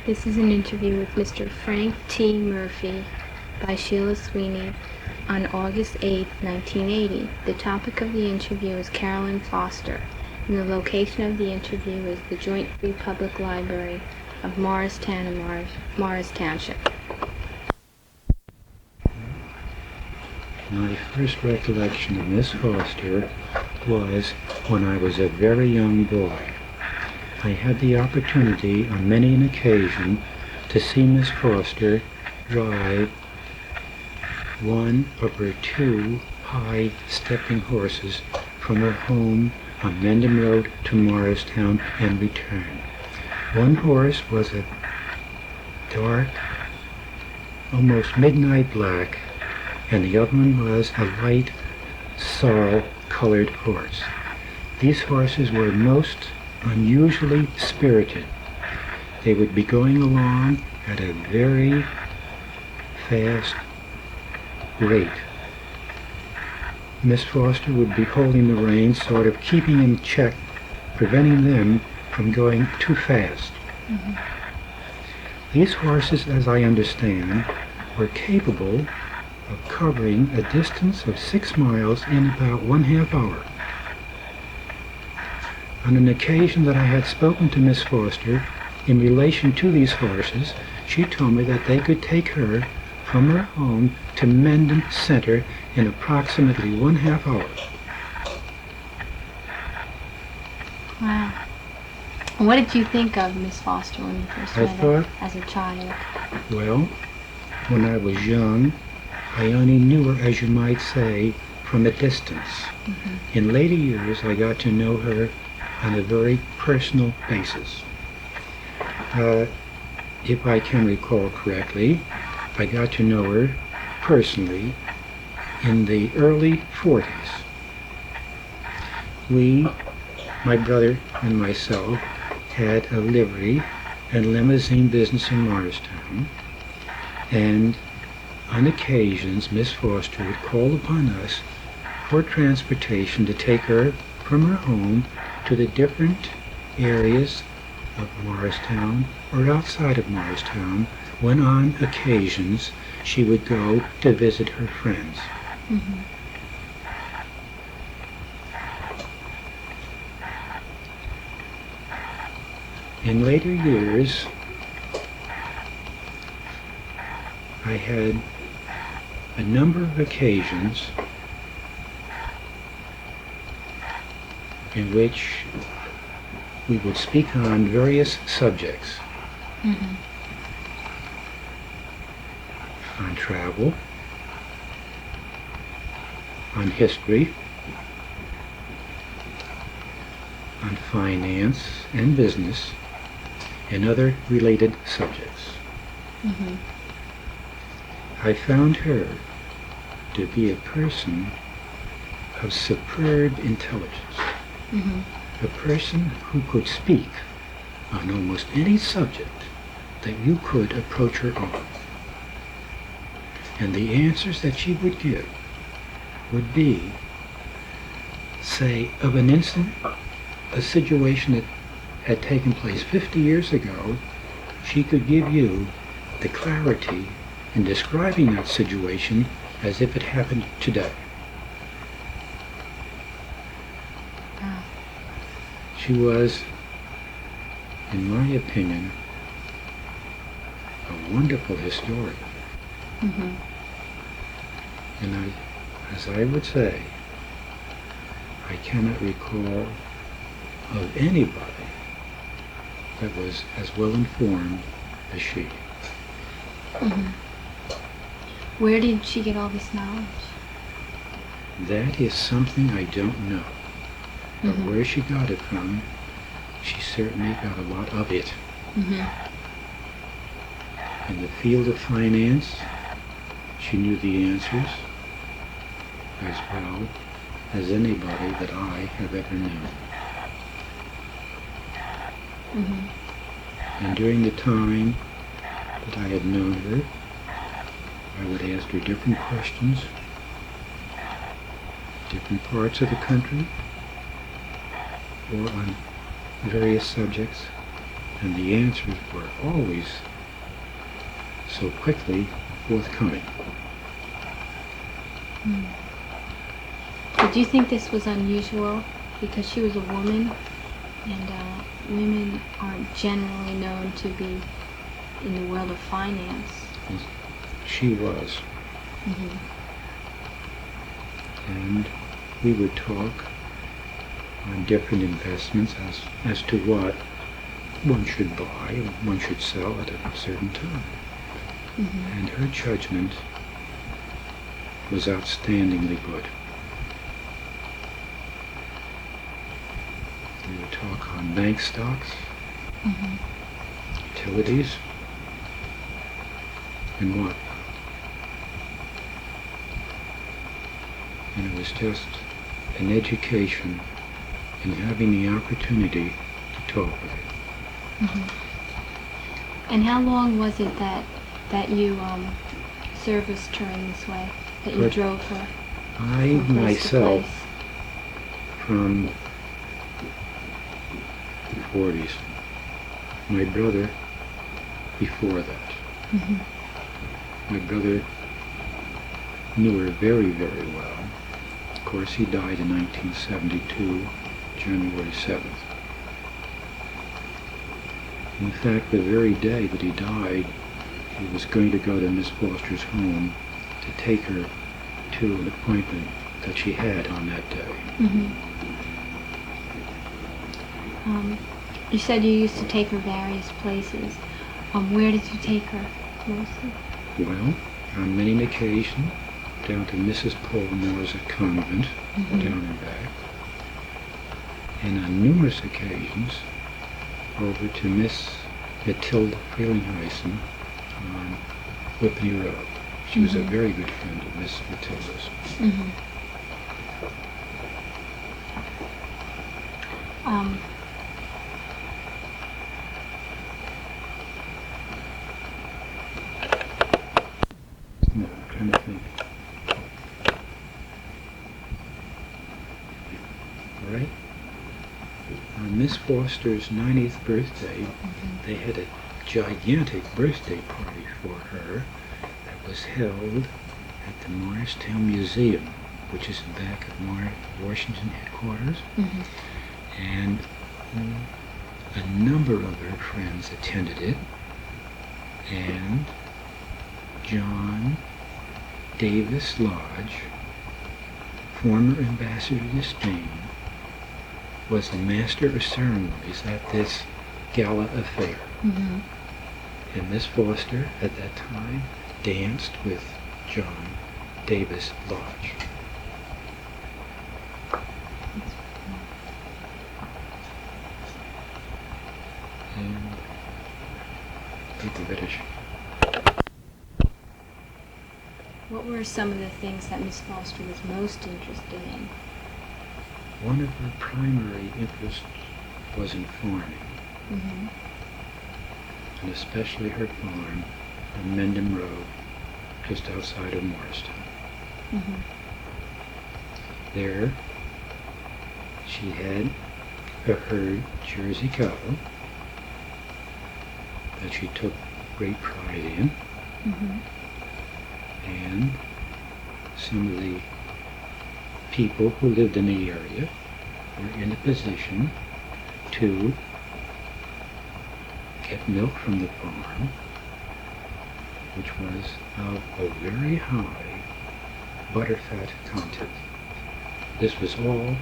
This is an interview with Mr. Frank T. Murphy by Sheila Sweeney on August 8, 1980. The topic of the interview is Carolyn Foster, and the location of the interview is the Joint Free Public Library of Morristown and Morris Township. My first recollection of Miss Foster was when I was a very young boy. I had the opportunity on many an occasion to see Miss Foster drive one of her two high stepping horses from her home on Mendham Road to Morristown and return. One horse was a dark, almost midnight black, and the other one was a light sorrel-colored horse. These horses were most unusually spirited. They would be going along at a very fast rate. Miss Foster would be holding the reins, sort of keeping in check, preventing them from going too fast. Mm-hmm. These horses, as I understand, were capable of covering a distance of 6 miles in about 1/2 hour. On an occasion that I had spoken to Miss Foster in relation to these horses, she told me that they could take her from her home to Mendham Center in approximately 1/2 hour. Wow. What did you think of Miss Foster when you first met her as a child? Well, when I was young, I only knew her, as you might say, from a distance. Mm-hmm. In later years, I got to know her on a very personal basis. If I can recall correctly, I got to know her personally in the early 40s. We, my brother and myself, had a livery and limousine business in Morristown, and on occasions Miss Foster would call upon us for transportation to take her from her home to the different areas of Morristown or outside of Morristown, when on occasions she would go to visit her friends. Mm-hmm. In later years, I had a number of occasions in which we would speak on various subjects. Mm-hmm. On travel, on history, on finance and business, and other related subjects. Mm-hmm. I found her to be a person of superb intelligence. Mm-hmm. A person who could speak on almost any subject that you could approach her on. And the answers that she would give would be, say, of an instant, a situation that had taken place 50 years ago, she could give you the clarity in describing that situation as if it happened today. She was, in my opinion, a wonderful historian. Mm-hmm. And as I would say, I cannot recall of anybody that was as well informed as she. Mm-hmm. Where did she get all this knowledge? That is something I don't know. But mm-hmm. where she got it from, she certainly got a lot of it. Mm-hmm. In the field of finance, she knew the answers as well as anybody that I have ever known. Mm-hmm. And during the time that I had known her, I would ask her different questions, different parts of the country, or on various subjects, and the answers were always so quickly forthcoming. Did you think this was unusual because she was a woman, and women aren't generally known to be in the world of finance? She was. And we would talk on different investments as to what one should buy and one should sell at a certain time. And her judgment was outstandingly good. We would talk on bank stocks, utilities, and what. And it was just an education in having the opportunity to talk with her. And how long was it that you serviced her in this way, that you But drove her I from place to myself, place? from the 40s, my brother before that. My brother knew her very, very well. Of course, he died in 1972, January 7th. In fact, the very day that he died, he was going to go to Miss Foster's home to take her to an appointment that she had on that day. You said you used to take her various places. Where did you take her mostly? Well, on many occasions, down to Mrs. Polmore's convent, down and back. And on numerous occasions, over to Miss Matilda Frelinghuysen on Whitney Road. She was a very good friend of Miss Matilda's. No, I'm trying to think. All right? On Miss Foster's 90th birthday, they had a gigantic birthday party for her that was held at the Morristown Museum, which is back of Washington headquarters. And a number of her friends attended it, and John Davis Lodge, former ambassador to Spain, was the master of ceremonies at this gala affair. And Miss Foster, at that time, danced with John Davis Lodge. And the British. What were some of the things that Miss Foster was most interested in? One of her primary interests was in farming, and especially her farm on Mendham Road, just outside of Morristown. There, she had a herd Jersey cattle that she took great pride in, and some of the people who lived in the area were in a position to get milk from the farm, which was of a very high butterfat content. This was all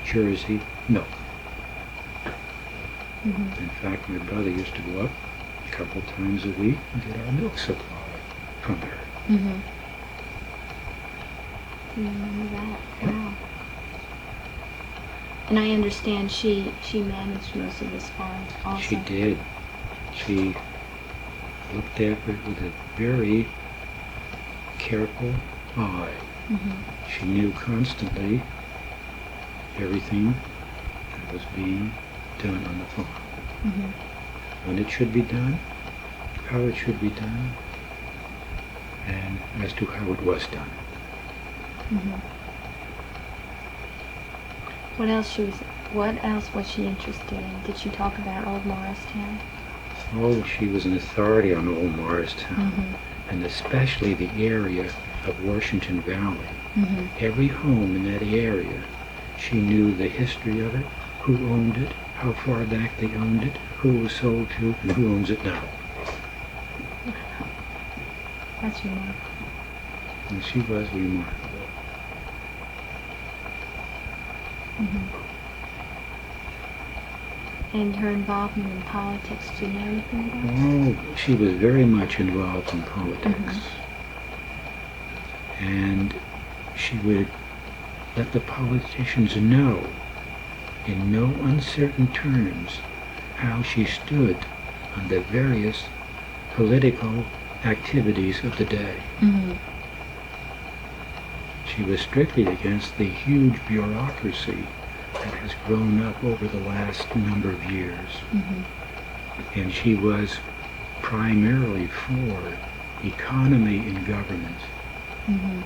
Jersey milk. In fact, my brother used to go up a couple times a week and get our milk supply from her. Remember that? Wow. And I understand she managed most of this farm also. She did. She looked after it with a very careful eye. She knew constantly everything that was being done on the farm. When it should be done, how it should be done, and as to how it was done. What else What else was she interested in? Did she talk about Old Morristown? Oh, she was an authority on Old Morristown, Mm-hmm. and especially the area of Washington Valley. Mm-hmm. Every home in that area, she knew the history of it, who owned it, how far back they owned it, who it was sold to, and who owns it now. That's remarkable. And she was remarkable. Mm-hmm. And her involvement in politics, do you know anything about that? Oh, she was very much involved in politics. And she would let the politicians know in no uncertain terms how she stood on the various political activities of the day. Mm-hmm. She was strictly against the huge bureaucracy that has grown up over the last number of years. Mm-hmm. And she was primarily for economy in government. Mm-hmm.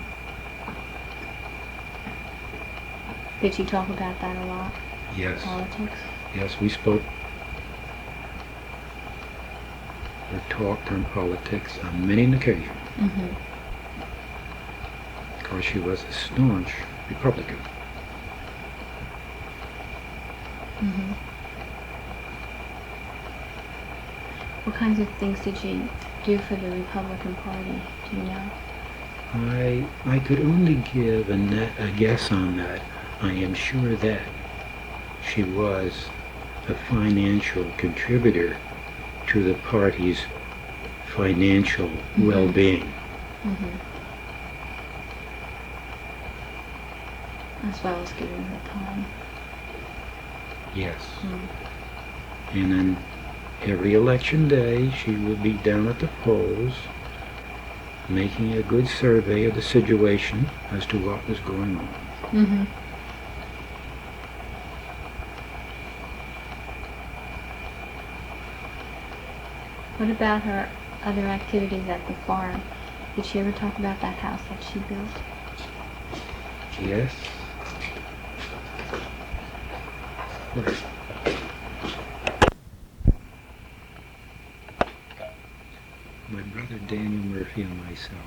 Did she talk about that a lot? Yes, Politics? yes, we spoke or talked on politics on many an occasion. Mm-hmm. Of course, she was a staunch Republican. Mm-hmm. What kinds of things did she do for the Republican Party? Do you know? I could only give a guess on that. I am sure that she was a financial contributor to the party's financial well-being. Mm-hmm. As well as giving her time. Yes. Mm. And then every election day, she would be down at the polls, making a good survey of the situation as to what was going on. Mm-hmm. What about her other activities at the farm? Did she ever talk about that house that she built? Yes. My brother Daniel Murphy and myself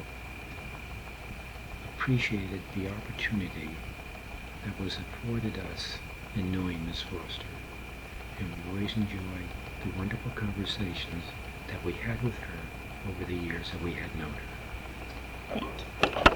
appreciated the opportunity that was afforded us in knowing Miss Foster, and we always enjoyed the wonderful conversations that we had with her over the years that we had known her. Thank you.